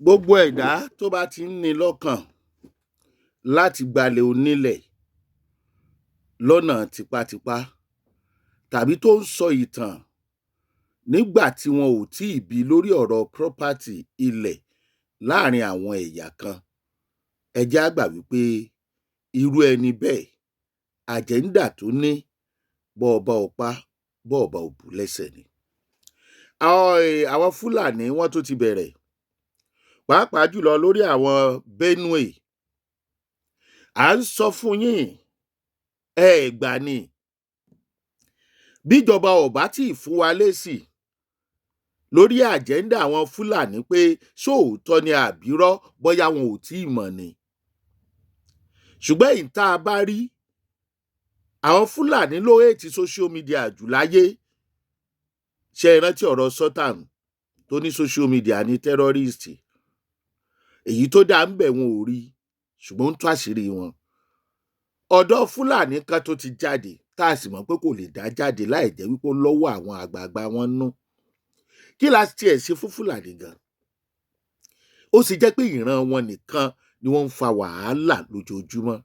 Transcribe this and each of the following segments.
Gbogbo ẹ̀dá tó bá ti ń ní lọ́kàn láti gbalẹ̀ onílẹ̀ lọ́nà tipátipá tàbí tó ń sọ ìtàn nígbà tí wọn ò tí ì bí lórí ọ̀rọ̀ property ilẹ̀ láàrin àwọn ẹ̀yà kan, ẹ jẹ́ á gbà wípé irú ẹni bẹ́ẹ̀ àjẹ́ńdà tó ní bọ́ ọ bá ọ pa, bọ́ ọ bá ọ bù lẹ́sẹ̀ ni. Àwọn Fúlàní wọ́n tún ti bẹ̀rẹ̀ pàápàá jùlọ lórí àwọn Benue. À ń sọ fún yín, ẹ gbà ni. Bíjọba ò bá tí ì fún wa lésì lórí àjẹ́ńdà àwọn Fúlàní pé ṣóòótọ́ ni àbírọ́, bóyá wọn ò tí ì mọ̀ ni. Ṣùgbọ́n èyí tá a bá rí, àwọn Fúlàní ló hate social media jù láyé. Ṣé ẹ rántí ọ̀rọ̀ Sultan tó ní social media ní terrorist? Èyí tó dá ń bẹ̀ wọn ò rí, ṣùgbọ́n ń tú àṣírí wọn. Ọ̀dọ̀ Fúlàní kan tó ti jáde tá a sì mọ̀ pé kò lè dá jáde láì jẹ́ wípé ó lọ́wọ́ àwọn àgbààgbà wọn nú. Kí la tiẹ̀ ṣe fún Fúlàní gan? Ó sì jẹ́ pé ìran wọn nìkan ni wọ́n ń fa wàhálà lójoojúmọ́.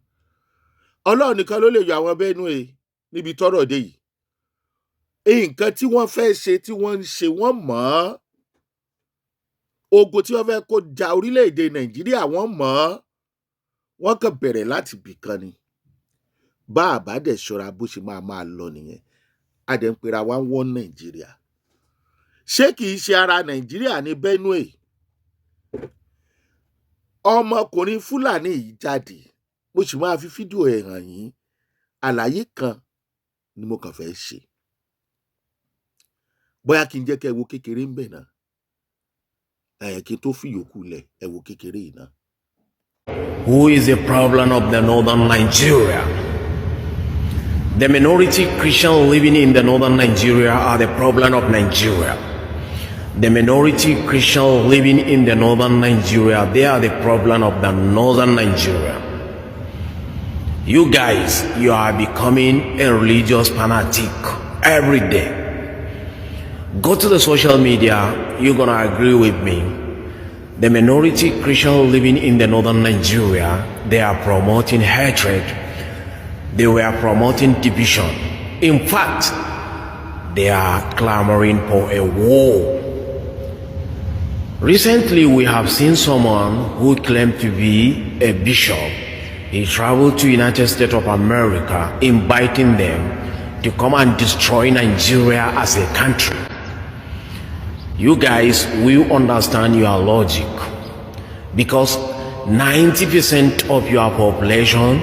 Ọlọ́run nìkan ló lè yọ àwọn Benue níbi tọ́rọ̀ dé yìí. Nǹkan tí wọ́n fẹ́ ṣe tí wọ́n ń ṣe wọ́n mọ̀ ọ́n. Ogun tí wọ́n fẹ́ kó ja orílẹ̀-èdè Nàìjíríà wọ́n mọ̀ ọ́n. Wọ́n kàn bẹ̀rẹ̀ láti bìkan ni. Bá a bá dẹ̀ ṣọ́ra bó ṣe máa lọ nìyẹn. A dẹ̀ ń pera wa wọ́n Nàìjíríà. Ṣé kìí ṣe ara Nàìjíríà ní Benue? Ọmọkùnrin Fúlàní yìí jáde, mo sì máa fi fídíò ẹ̀ hàn yín. Àlàyé kan ni mo kàn fẹ́ ṣe. Bóyá kí n jẹ́ kẹ́ ẹ wo kékeré ń bẹ̀ náà. Kí n tó fi yòókù lẹ̀, ẹ wo kékeré yìí náà. Who is the problem of the northern Nigeria? The minority Christians living in the northern Nigeria are the problem of Nigeria. The minority Christians living in the northern Nigeria, they are the problem of the northern Nigeria. You guys, you are becoming a religious fanatic every day. Go to the social media, you're gonna agree with me. The minority Christians living in the northern Nigeria, they are promoting hatred. They were promoting division. In fact, they are clamoring for a war. Recently, we have seen someone who claimed to be a bishop. He traveled to United States of America, inviting them to come and destroy Nigeria as a country. You guys will understand your logic, because 90% of your population,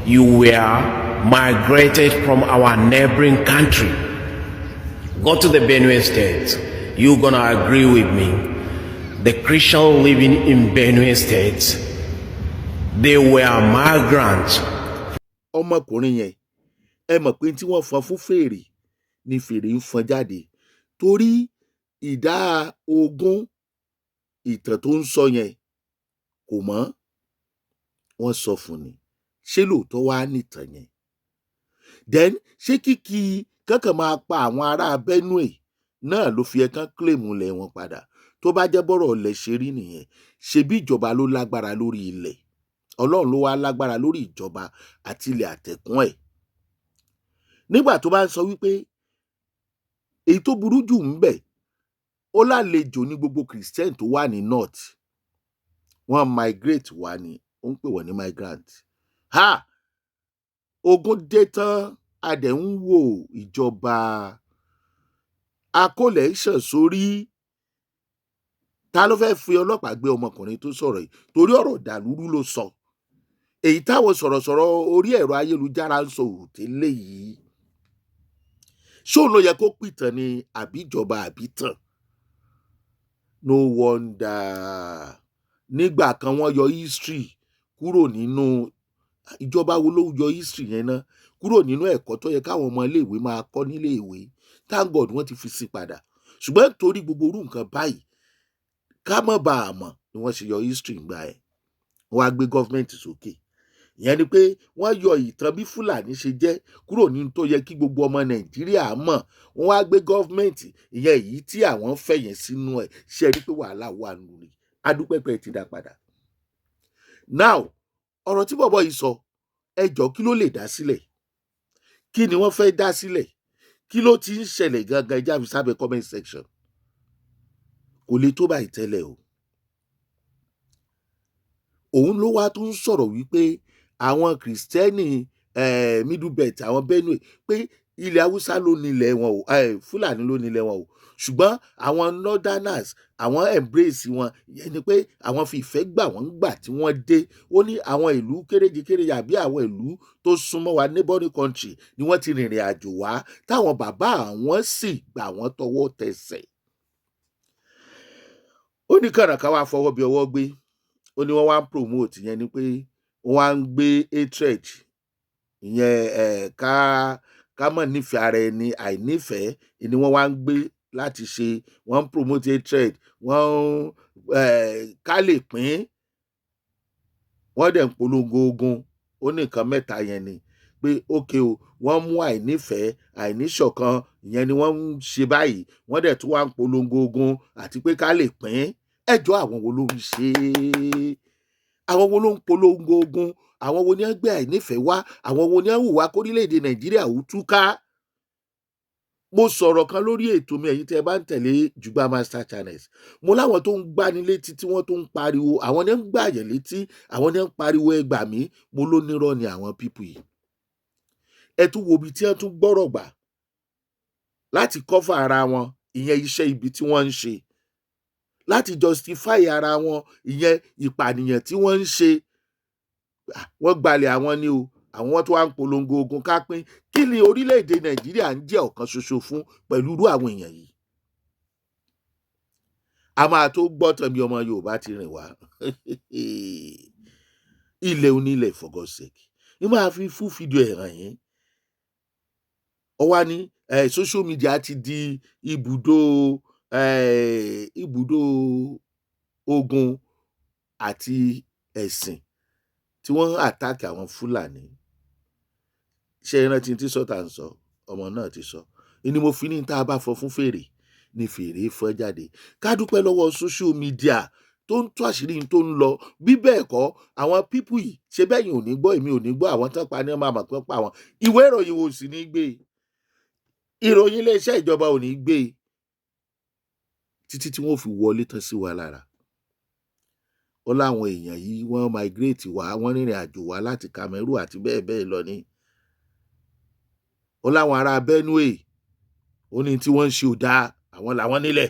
you were migrated from our neighboring country. Go to the Benue State, you're gonna agree with me. The Christians living in Benue State, they were migrants. Ọmọkùnrin yẹn, ẹ mọ̀ pé tí wọ́n fọn fún fèrè ni fèrè ń fọn jáde, torí ìdá 20 ìtàn tó ń sọ yẹn kò mọ̀. Wọ́n sọ fún ni. Ṣé lóòótọ́ wá nìtàn yẹn? Then ṣé kíkí kankan máa pa àwọn ará Benue náà ló fi ẹ̀kan claim ilẹ̀ wọn padà? Tó bá jẹ́ bọ́rọ̀ ilẹ̀ ṣe rí nìyẹn, ṣebí ìjọba ló lágbára lórí ilẹ̀? Ọlọ́run ló wá lágbára lórí ìjọba àti ilẹ̀ àtẹ̀kún ẹ̀. Nígbà tó bá ń sọ wípé èyí tó burú jù ń bẹ̀, ó lálejò ní gbogbo Christian tó wà ní North. Wọ́n migrate wá ni, ó ń pè wọ́n ní migrant. Ogun dé tán, a dẹ̀ ń wo ìjọba akólẹ̀ ṣàn sórí. Ta ló fẹ́ fi ọlọ́pàá gbé ọmọkùnrin tó sọ̀rọ̀ yìí? Torí ọ̀rọ̀ dàlúrú ló sọ. Èyí táwọn sọ̀rọ̀sọ̀rọ̀ orí ẹ̀rọ ayélujára ń sọ òtélé yìí. Ṣó ló yẹ kó pìtàn ni àbí ìjọba àbí tàn? No wonder. Nígbà kan wọ́n yọ history kúrò nínú ìjọba wo ló yọ history yẹn náà kúrò nínú ẹ̀kọ́ tó yẹ káwọn ọmọ iléèwé máa kọ́ nílé ìwé. Thank God wọ́n ti fi sí padà. Ṣùgbọ́n torí gbogbo orú nǹkan báyìí, ká mọ̀ bá a mọ̀ ni wọ́n ṣe yọ history ńgbà ẹ̀. Wọ́n á gbé gọ́fìmẹ̀ntì sókè. Ìyẹn ni pé wọ́n yọ ìtàn bí Fúlàní ṣe jẹ́ kúrò nínú tó yẹ kí gbogbo ọmọ Nàìjíríà mọ̀. Wọ́n á gbé gọ́fìmẹ̀ntì ìyẹn èyí tí àwọn fẹ́ yẹn sínú ẹ̀. Ṣé ẹ rí pé wàhálà wà nù ni? adúpẹ́pẹ́ ti dá padà. Now ọ̀rọ̀ tí bọ̀bọ̀ yìí sọ, ẹ jọ̀ọ́ kí ló lè dá sílẹ̀? Kí ni wọ́n fẹ́ dá sílẹ̀? Kí ló ti ń ṣẹlẹ̀ gangan? Ẹ já fi sábẹ́ comment section. Kò le tó báyìí tẹ́lẹ̀ o. Òun ló wá tún sọ̀rọ̀ wípé àwọn Kristẹni Middle Belt, àwọn Benue, pé ilẹ̀ Haúsá ló nílẹ̀ wọn o, Fúlàní ló nílẹ̀ wọn o, ṣùgbọ́n àwọn Northerners àwọn embrace wọn, ìyẹn ni pé àwọn fi ìfẹ́ gbà wọ́n gbà tí wọ́n dé. Ó ní àwọn ìlú kéréje àbí àwọn ìlú tó súnmọ́ wa neighboring country ni wọ́n ti rìnrìn àjò wá, táwọn bàbá àwọn sì gbà wọ́n tọwọ́ tẹsẹ̀. Ó ní kànàká wá fọwọ́ bí ọwọ́ gbé. Ó ní wọ́n wá ń promote, ìyẹn ni pé wọ́n wá ń gbé hatred, ìyẹn ká mọ̀ nífẹ̀ẹ́ ara ẹni, àìnífẹ̀ẹ́ ni wọ́n wá ń gbé láti ṣe. Wọ́n ń promote hatred, wọ́n ká lè pín, wọ́n dẹ̀ ń polongo ogun. Ó ní nǹkan mẹ́ta yẹn ni pé ókè o, wọ́n mú àìnífẹ̀ẹ́, àìníṣọ̀kan, ìyẹn ni wọ́n ń ṣe báyìí. Wọ́n dẹ̀ tún wá ń polongo ogun àti pé ká lè pín. Ẹjọ́ àwọn wo ló ń ṣe é? Àwọn wo ló ń polongo ogun? Àwọn wo ni wọ́n gbé àìnífẹ̀ẹ́ wá? Àwọn wo ni wọ́n hùwà kórílẹ̀-èdè Nàìjíríà ó túká? Mo sọ̀rọ̀ kan lórí ètò mi, ẹ̀yin tí ẹ bá ń tẹ̀lé Jugba Master Channels. Mo láwọn tó ń gbani létí tí wọ́n tó ń pariwo, àwọn ni ń gbàyàn létí, àwọn ni ń pariwo ẹ gbà mí. Mo ló nírọ́ ni àwọn pípù yìí. Ẹ tún wo ibi tí wọ́n tún gbọ́rọ̀ gbà láti cover ara wọn, ìyẹn iṣẹ́ ibi tí wọ́n ń ṣe, láti justify ara wọn, ìyẹn ìpànìyàn tí wọ́n ń ṣe. Wọ́n gbalẹ̀ àwọn ni o, àwọn tó wá ń polongo ogun ká pín. Kí ni orílẹ̀-èdè Nàìjíríà ń jẹ́ ọ̀kan ṣoṣo fún pẹ̀lú irú àwọn èèyàn yìí? A máa tó gbọ́ tẹ̀mí ọmọ Yorùbá ti rìn wá. Ilẹ̀ onílẹ̀, for God's sake. Ní máa fi fún fídíò ẹ̀ hàn yín. Ó wá ní social media ti di ibùdó ogun àti ẹ̀sìn tí wọ́n attack àwọn Fúlàní. Ṣé ìrántí tí sọ́tà ń sọ? Ọmọ náà ti sọ. Ni mo fi ní tá a bá fọ fún fèrè ni fèrè fọ́ jáde. Ká dúpẹ́ lọ́wọ́ social media tó ń tú àṣírí tó ń lọ. Bí bẹ́ẹ̀ kọ́, àwọn pípù yìí, ṣe bẹ́yìn ò ní gbọ́, èmi ò ní gbọ́, àwọn tán pa ní ọmọ àmọ̀ pẹ́ pa wọn. Ìwé ìròyìn wo sì ní gbé? Ìròyìn iléeṣẹ́ ìjọba ò ní gbé títí tí wọ́n fi wọlé tán sí wa lára. Ó láwọn èèyàn yìí wọ́n migrate wá, wọ́n rìnrìn àjò wá láti Cameroon àti bẹ́ẹ̀ bẹ́ẹ̀ lọ ní. Ó láwọn ará Benue, ó ní tí wọ́n ń ṣe ò dáa, àwọn làwọn nílẹ̀.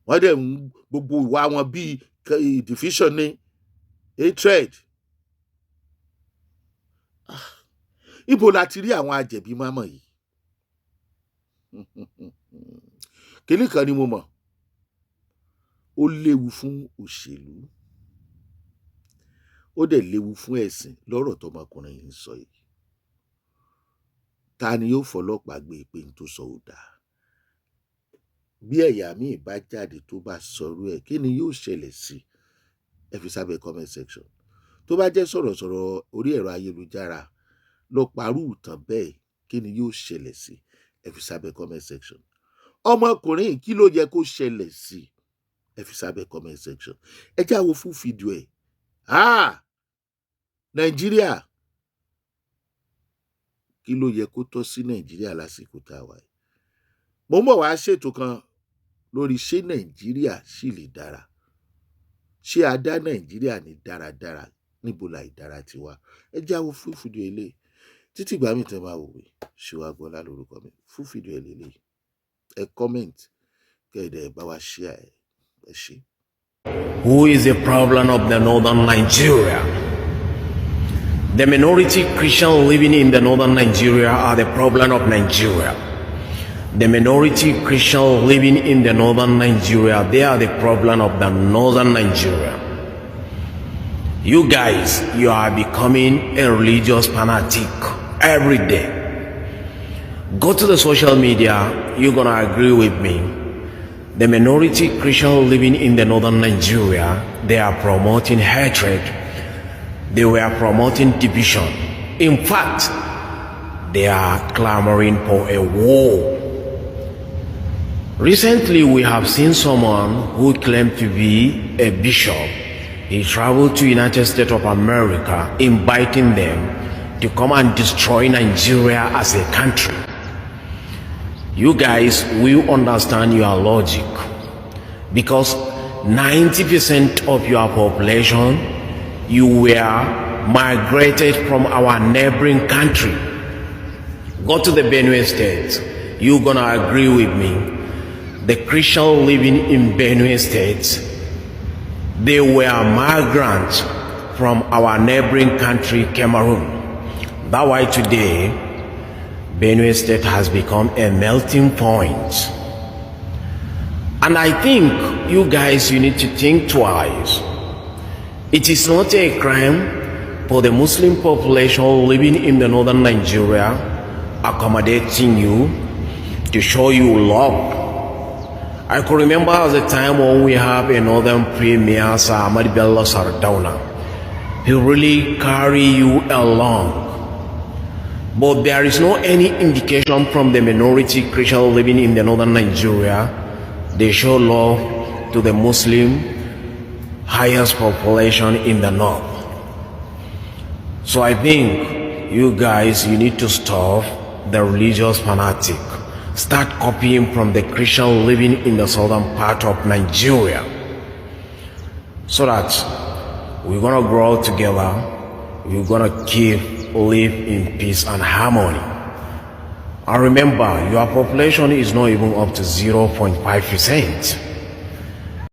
Wọ́n dẹ̀ ń gbogbo ìwà wọn bíi division ní, hatred. Ibo la ti rí àwọn ajẹ̀bí mámọ̀ yìí? Kíní kan ni mo mọ̀, ó léwu fún òṣèlú, ó dẹ̀ léwu fún ẹ̀sìn lọ́rọ̀ tọmọkùnrin yìí ń sọ yìí. Ta ni yóò fọlọ́pàá gbé pé n tó sọ ò dáa? Bí ẹ̀yà míì bá jáde tó bá sọ̀rọ̀ ẹ̀, kí ni yóò ṣẹlẹ̀ sí? Ẹ fi sábẹ́ comment section. Tó bá jẹ́ sọ̀rọ̀sọ̀rọ̀ orí ẹ̀rọ ayélujára lọ parú ìtàn bẹ́ẹ̀, kí ni yóò ṣẹlẹ̀ sí? Ẹ fi sábẹ́ comment section. Ọmọkùnrin kí ló yẹ kó ṣẹlẹ̀ sí? Ẹ fi sábẹ́ comment section. Ẹ jáwo fún fídíò ẹ̀. Nàìjíríà, kí ló yẹ kó tọ́ sí Nàìjíríà lásìkò tá a wà yìí? Mo mọ̀ wá ṣètò kan lórí ṣé Nàìjíríà sì lè dára. Ṣé a dá Nàìjíríà ní dáradára? Níbo la ìdára ti wá? Ẹ jáwo fún fídíò ilé. Títí ìgbà mi tẹ́ máa wò wí, Ṣíwágbọ́lá lórúkọ mi. Fún fídíò ilé, ẹ comment, kẹ́ẹ̀dẹ̀ bá wa share ẹ ṣé. Who is the problem of the northern Nigeria? The minority Christians living in the northern Nigeria are the problem of Nigeria. The minority Christians living in the northern Nigeria, they are the problem of the northern Nigeria. You guys, you are becoming a religious fanatic every day. Go to the social media, you're gonna agree with me. The minority Christians living in the northern Nigeria, they are promoting hatred. They were promoting division. In fact, they are clamoring for a war. Recently, we have seen someone who claimed to be a bishop. He traveled to United States of America, inviting them to come and destroy Nigeria as a country. You guys will understand your logic, because 90% of your population, you were migrated from our neighboring country. Go to the Benue State. You're gonna agree with me. The Christians living in Benue State, they were migrants from our neighboring country, Cameroon. That's why today, Benue State has become a melting point. And I think you guys, you need to think twice. It is not a crime for the Muslim population living in the northern Nigeria accommodating you to show you love. I could remember at the time when we have a northern premier, Sir Ahmad Bello Sardauna. He really carry you along. But there is no any indication from the minority Christian living in the northern Nigeria. They show love to the Muslim highest population in the north. So I think you guys, you need to stop the religious fanatic. Start copying from the Christian living in the southern part of Nigeria, so that we're gonna grow together, we're gonna live in peace and harmony. And remember, your population is not even up to 0.5%.